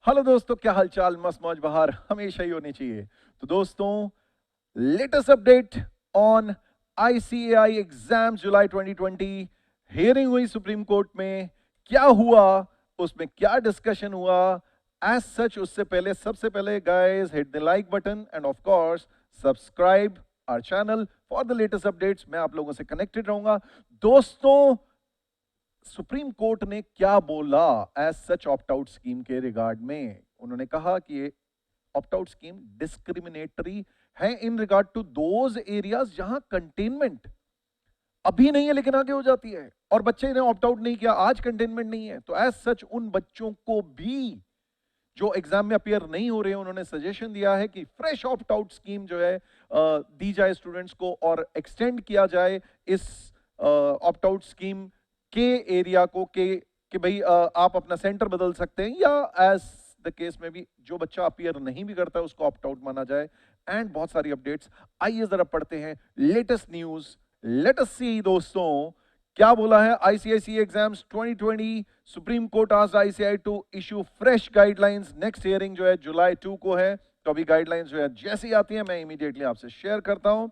Hello दोस्तों, क्या हालचाल। मस्त मौज बहार हमेशा ही होनी चाहिए। तो दोस्तों, latest update on ICAI exam July 2020। Hearing हुई सुप्रीम कोर्ट में, क्या हुआ, उसमें क्या डिस्कशन हुआ, एज सच उससे पहले सबसे पहले guys hit the like button and of course subscribe our channel for the latest updates. मैं आप लोगों से कनेक्टेड रहूंगा। दोस्तों, सुप्रीम कोर्ट ने क्या बोला as such opt out scheme के रिगार्ड में? उन्होंने कहा कि ये ऑप्ट आउट स्कीम डिस्क्रिमिनेटरी है in regard to those areas जहां कंटेनमेंट अभी नहीं है लेकिन आगे हो जाती है, और बच्चे ने ऑप्ट आउट नहीं किया, आज कंटेनमेंट नहीं है, तो एज सच उन बच्चों को भी जो एग्जाम में अपियर नहीं हो रहे हैं, उन्होंने सजेशन दिया है कि फ्रेश ऑप्ट आउट स्कीम जो है दी जाए स्टूडेंट्स को, और एक्सटेंड किया जाए इस ऑप्ट आउट स्कीम के एरिया को कि भाई आप अपना सेंटर बदल सकते हैं, या एज द केस में भी जो बच्चा अपियर नहीं भी करता है उसको ऑप्ट आउट माना जाए। एंड बहुत सारी अपडेट्स, आइए जरा पढ़ते हैं latest news. Let us see दोस्तों, क्या बोला है ICICI exams 2020। Supreme court asked ICI to issue fresh guidelines. Next hearing जो है जुलाई 2 को है, तो अभी गाइडलाइंस जो है जैसी आती है मैं इमीडिएटली आपसे शेयर करता हूं।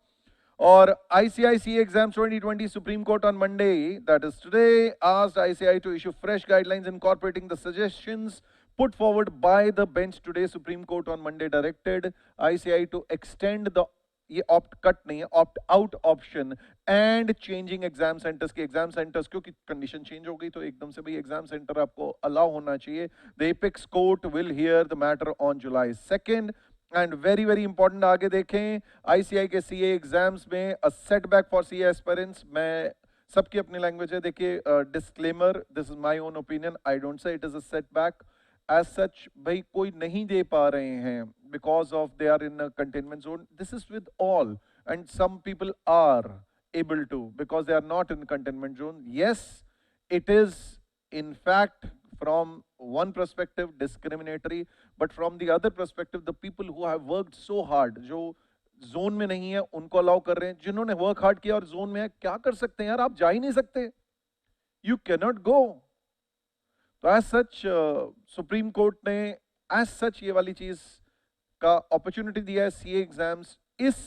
और ICICA exams 2020 Supreme Court on Monday, that is today, asked ICI to issue fresh guidelines incorporating the suggestions put forward by the bench today. Supreme Court on Monday directed ICI to extend the ये opt cut नहीं है, opt out option and changing exam centres के exam centres, क्योंकि condition change हो गई तो एकदम से भाई एग्जाम सेंटर आपको अलाउ होना चाहिए। The apex court will hear the matter on July 2 and very very important, आगे देखें आईसीआई के सीए एग्जाम्स में a setback for CA aspirants. मैं सबकी अपनी लैंग्वेज है, देखिए disclaimer, this is my own opinion, I don't say it is a setback as such. भाई कोई नहीं दे पा रहे हैं because of they are in containment zone, this is with all, and some people are able to because they are not in containment zone. Yes, it is in fact from one perspective discriminatory, but from the other perspective the people who have worked so hard, जो zone में नहीं है उनको allow कर रहे हैं, जिन्होंने work hard किया और जोन में है क्या कर सकते हैं यार, आप जा ही नहीं सकते, यू कैन नॉट गो। तो एज सच सुप्रीम कोर्ट ने एज सच ये वाली चीज का अपॉर्चुनिटी दिया है सीए एग्जाम्स। इस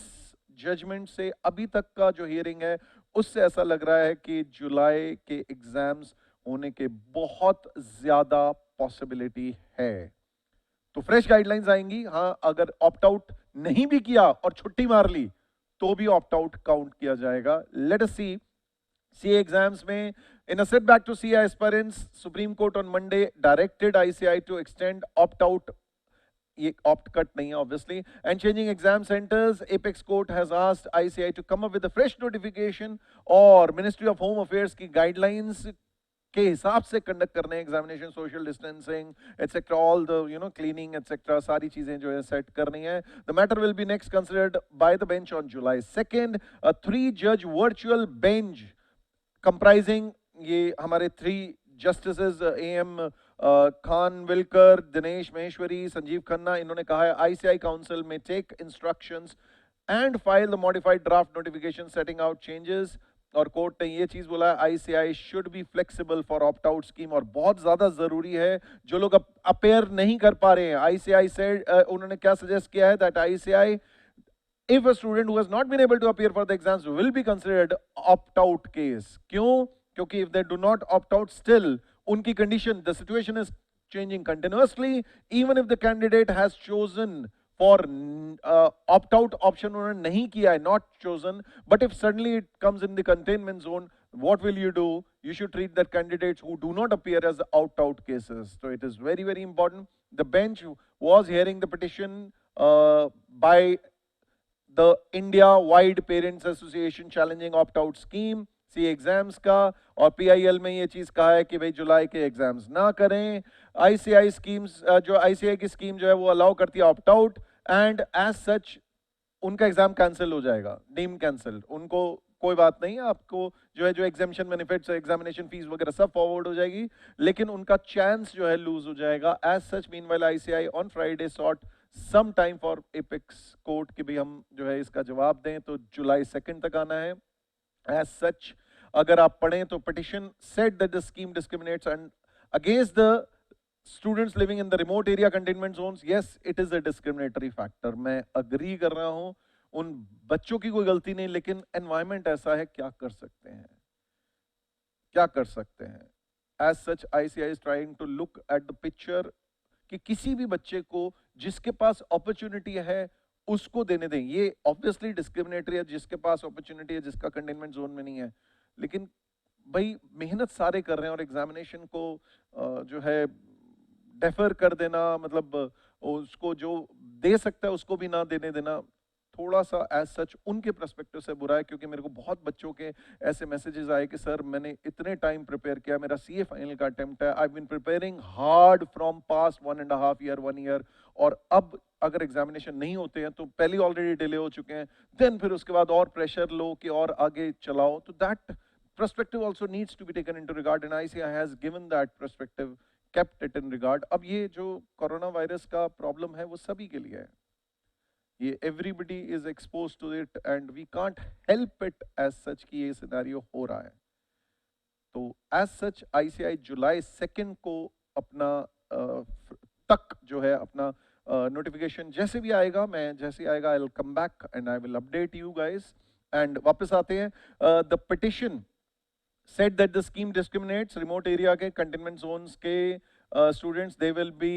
जजमेंट से अभी तक का जो हियरिंग है उससे ऐसा लग रहा है कि जुलाई के एग्जाम्स होने के बहुत ज्यादा पॉसिबिलिटी है। तो फ्रेश गाइडलाइंस आएंगी। हाँ, अगर ऑप्ट आउट नहीं भी किया और छुट्टी मार ली तो भी ऑप्ट आउट काउंट किया जाएगा। लेट अस सी CA exams में in a setback to CA aspirants, Supreme Court on Monday directed ICI to extend opt-out, ये opt cut नहीं है obviously, and changing exam centers. Apex Court has asked ICI to come up with a fresh notification और Ministry of Home Affairs की guidelines के हिसाब से conduct करने हैं examination, social distancing etcetera, all the cleaning etcetera, सारी चीजें जो है सेट करनी है। The matter will be next considered by the bench on July 2। A 3 जज वर्चुअल बेंच कंप्राइजिंग ये हमारे 3 जस्टिसेस AM खानविलकर, दिनेश महेश्वरी, संजीव खन्ना, इन्होंने कहा है आईसीआई काउंसिल में take instructions and file the modified draft notification setting out changes. और कोर्ट ने ये चीज बोला है ICI should be flexible for opt out scheme, और बहुत ज्यादा जरूरी है जो लोग अपेयर नहीं कर पा रहे हैं। आईसीआई से उन्होंने क्या सजेस्ट किया है that ICI, if a student who has not been able to appear for the exams will be considered opt out case. क्यों? क्योंकि if they do not opt out still उनकी condition, the situation is changing continuously, even if the candidate has chosen for opt out option उन्होंने नहीं किया है, not chosen, but if suddenly it comes in the containment zone, what will you do? You should treat the candidates who do not appear as opt out cases. So it is very very important. The bench was hearing the petition by the India Wide Parents Association challenging opt-out scheme C exams का, और PIL में ये चीज कहा है कि भाई जुलाई के एग्जाम्स ना करें। आईसीआई स्कीम्स, जो आईसीआई की स्कीम जो है वो अलाउ करती है opt out, and as such उनका एग्जाम कैंसिल हो जाएगा, डीम कैंसिल, उनको कोई बात नहीं, आपको जो है जो एग्जामिनेशन बेनिफिट्स, एग्जामिनेशन फीस वगैरह सब फॉरवर्ड हो जाएगी, लेकिन उनका चांस जो है लूज हो जाएगा। As such meanwhile ICAI on Friday sought some time for apex court कि भी हम जो है इसका जवाब दें, तो जुलाई 2 तक आना है। एज सच अगर आप पढ़ें तो petition said that the scheme discriminates and against the students living in the remote area containment zones, yes it is a discriminatory factor, मैं अग्री कर रहा हूं, उन बच्चों की कोई गलती नहीं, लेकिन एनवायरमेंट ऐसा है, क्या कर सकते हैं, क्या कर सकते हैं. As such ICAI is trying to look at the picture कि किसी भी बच्चे को जिसके पास अपॉर्चुनिटी है उसको देने दें. ये ऑब्वियसली डिस्क्रिमिनेटरी है जिसके पास अपॉर्चुनिटी है, जिसका कंटेनमेंट जोन में नहीं है, लेकिन भाई मेहनत सारे कर रहे हैं और एग्जामिनेशन को जो है डेफर कर देना, मतलब उसको जो दे सकता है उसको भी ना देने देना, थोड़ा सा एज सच उनके पर्सपेक्टिव से बुरा है. क्योंकि मेरे को बहुत बच्चों के ऐसे मैसेजेस आए कि सर मैंने इतने टाइम प्रिपेयर किया, मेरा सीए फाइनल का अटेम्प्ट है, I been preparing hard from past 1.5 year 1 year, और अब अगर एग्जामिनेशन नहीं होते हैं तो पहले ऑलरेडी डिले हो चुके हैं, देन फिर उसके बाद और प्रेशर लो कि और आगे चलाओ. तो that perspective also needs to be taken into regard, and ICI has given that perspective, kept it in regard. अब ये जो कोरोना वायरस का प्रॉब्लम है वो सभी के लिए है, ये everybody is exposed to it and we can't help it as such कि ये सिनेरियो हो रहा है. तो as such ICI जुलाई 2 को अपना तक जो है अपना नोटिफिकेशन जैसे भी आएगा, मैं जैसे आएगा आई will come back and I will update you guys. And वापस आते हैं, the petition said that the scheme discriminates remote area के containment zones के students, they will be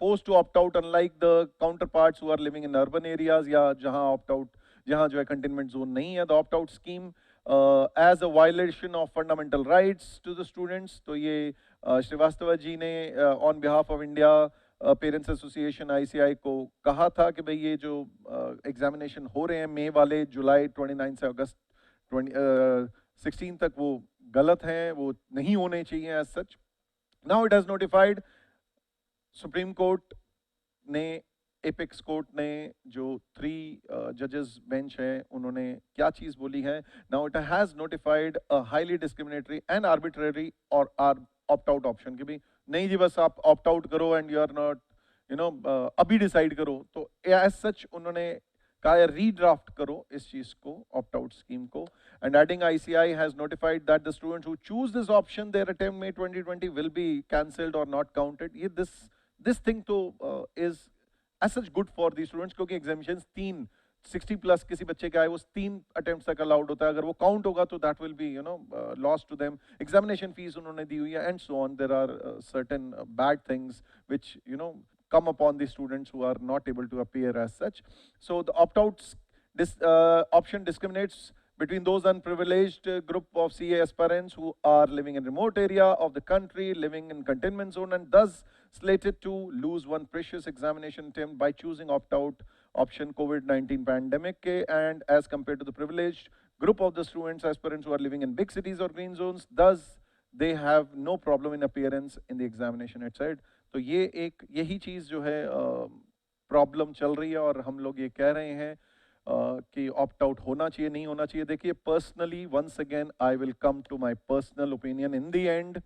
forced to opt out unlike the counterparts who are living in urban areas या जहाँ opt out, जहाँ जो है containment zone नहीं है. The opt out scheme as a violation of fundamental rights to the students. तो ये श्रीवास्तव जी ने on behalf of India parents association ICI को कहा था कि भाई ये जो एग्जामिनेशन हो रहे हैं मई वाले, जुलाई 29 से अगस्त 16 तक, वो गलत हैं, वो नहीं होने चाहिए as such. Now it has notified, supreme court ने, एपेक्स कोर्ट ने, जो 3 जजेस बेंच है, उन्होंने क्या चीज बोली है. Now it has notified a highly discriminatory and arbitrary और ऑप्ट आउट ऑप्शन, कि भी नहीं जी बस आप ऑप्ट आउट करो एंड यू आर नॉट अभी डिसाइड करो. तो एज सच उन्होंने कहा रीड्राफ्ट करो इस चीज को, ऑप्ट आउट स्कीम को. And adding ICAI has notified that the students who choose this option, their attempt May 2020 will be cancelled और नॉट काउंटेड. ये दिस थिंग तो is as such good for the students, क्योंकि examinations 60 plus किसी बच्चे का है, वो 3 attempts तक अलाउड होता है. अगर वो काउंट होगा तो that will be loss to them. Examination fees उन्होंने दी हुई है and so on. There are certain bad things which come upon the students who are not able to appear as such. So the opt-out option discriminates between those unprivileged group of CA aspirants who are living in remote area of the country, living in containment zone, and thus slated to lose one precious examination attempt by choosing opt-out option COVID-19 pandemic, and as compared to the privileged group of the students aspirants who are living in big cities or green zones, thus they have no problem in appearance in the examination, etc. तो ये एक यही चीज जो है problem चल रही है, और हम लोग ये कह रहे हैं कि ऑप्ट आउट होना चाहिए, नहीं होना चाहिए. देखिए personally, once again I will come to my personal opinion in the end.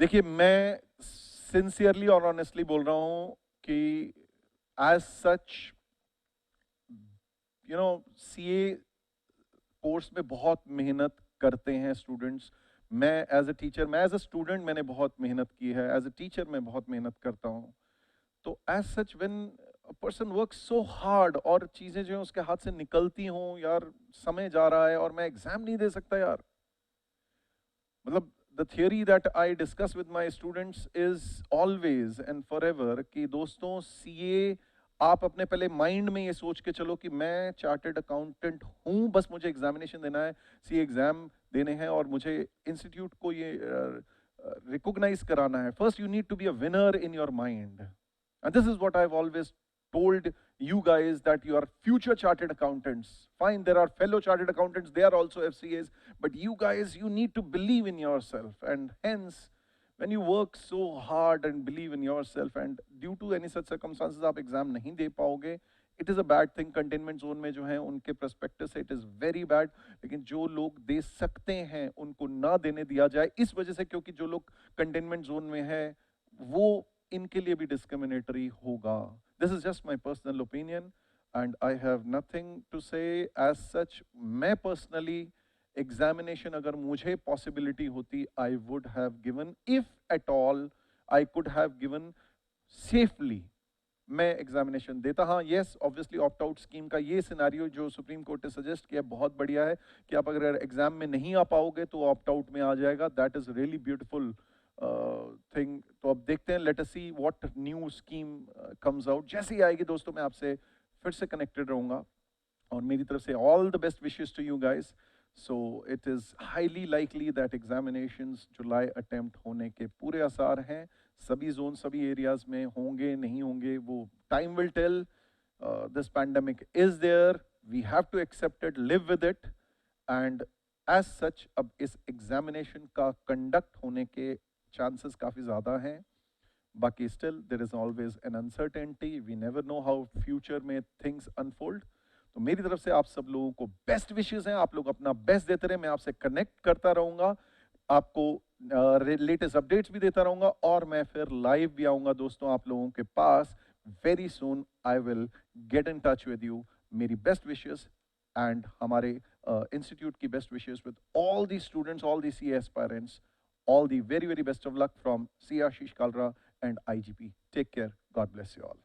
देखिए मैं सिंसियरली और ऑनेस्टली बोल रहा हूं कि एज सच सीए कोर्स में बहुत मेहनत करते हैं स्टूडेंट्स. मैं एज अ टीचर, मैं एज अ स्टूडेंट मैंने बहुत मेहनत की है, एज अ टीचर मैं बहुत मेहनत करता हूँ. तो as such when a person work so hard और चीज़ें जो हैं उसके हाथ से निकलती हों, यार समय जा रहा है और मैं एग्जाम नहीं दे सकता यार. मतलब the theory that I discuss with my students is always and for ever कि दोस्तों सीए आप अपने पहले माइंड में ये सोच के चलो कि मैं चार्टर्ड अकाउंटेंट हूँ, बस मुझे एग्जामिनेशन देना है, सीए एग्जाम देने हैं और मुझे इंस्टीट्यूट को ये रिकॉग्नाइज कराना है. First you need to be a winner in your mind, and this is what I have always told you guys, that you are future chartered accountants. Fine, there are fellow chartered accountants, they are also FCAs, but you guys, you need to believe in yourself, and hence when you work so hard and believe in yourself and due to any such circumstances आप exam नहीं दे पाओगे, it is a bad thing. Containment zone में जो है उनके perspective से it is very bad. लेकिन जो लोग दे सकते हैं उनको ना देने दिया जाए इस वजह से, क्योंकि जो लोग कंटेनमेंट जोन में है वो इनके लिए भी डिस्क्रिमिनेटरी होगा. This is just my personal opinion and I have nothing to say as such. मैं personally examination अगर मुझे possibility होती, I would have given, if at all I could have given safely, मैं एग्जामिनेशन देता। हाँ, yes, obviously opt out scheme का ये scenario जो सुप्रीम कोर्ट ने सजेस्ट किया बहुत बढ़िया है कि आप अगर एग्जाम में नहीं आ पाओगे तो ऑप्ट आउट में आ जाएगा। That is really beautiful thing. तो अब देखते हैं, late us see what new scheme comes out. जैसे ही आएगी दोस्तों मैं आपसे फिर से कनेक्टेड रहूंगा, और मेरी तरफ से all the best wishes to you guys. So it is highly likely that examinations July attempt होने के पूरे आसार हैं। सभी जोन सभी एरियाज में होंगे नहीं होंगे वो time will tell. This pandemic is there, we have to accept it, live with it, and as such अब इस एग्जामिनेशन का कंडक्ट होने के चांसेस काफ़ी ज़्यादा हैं। बाकी still there is always an uncertainty, we never know how future में थिंग्स अनफोल्ड। तो मेरी तरफ से आप सब लोगों को बेस्ट विशेस हैं, आप लोग अपना बेस्ट देते रहे, मैं आपसे कनेक्ट करता रहूंगा, आपको लेटेस्ट अपडेट्स भी देता रहूंगा, और मैं फिर लाइव भी आऊंगा दोस्तों आप लोगों के पास very soon. I will get in touch with you. मेरी बेस्ट विशेस एंड हमारे इंस्टीट्यूट की best wishes with all the students, all the C aspirants, all the very, very best of luck from C. Ashish Kalra and IGP. Take care. God bless you all.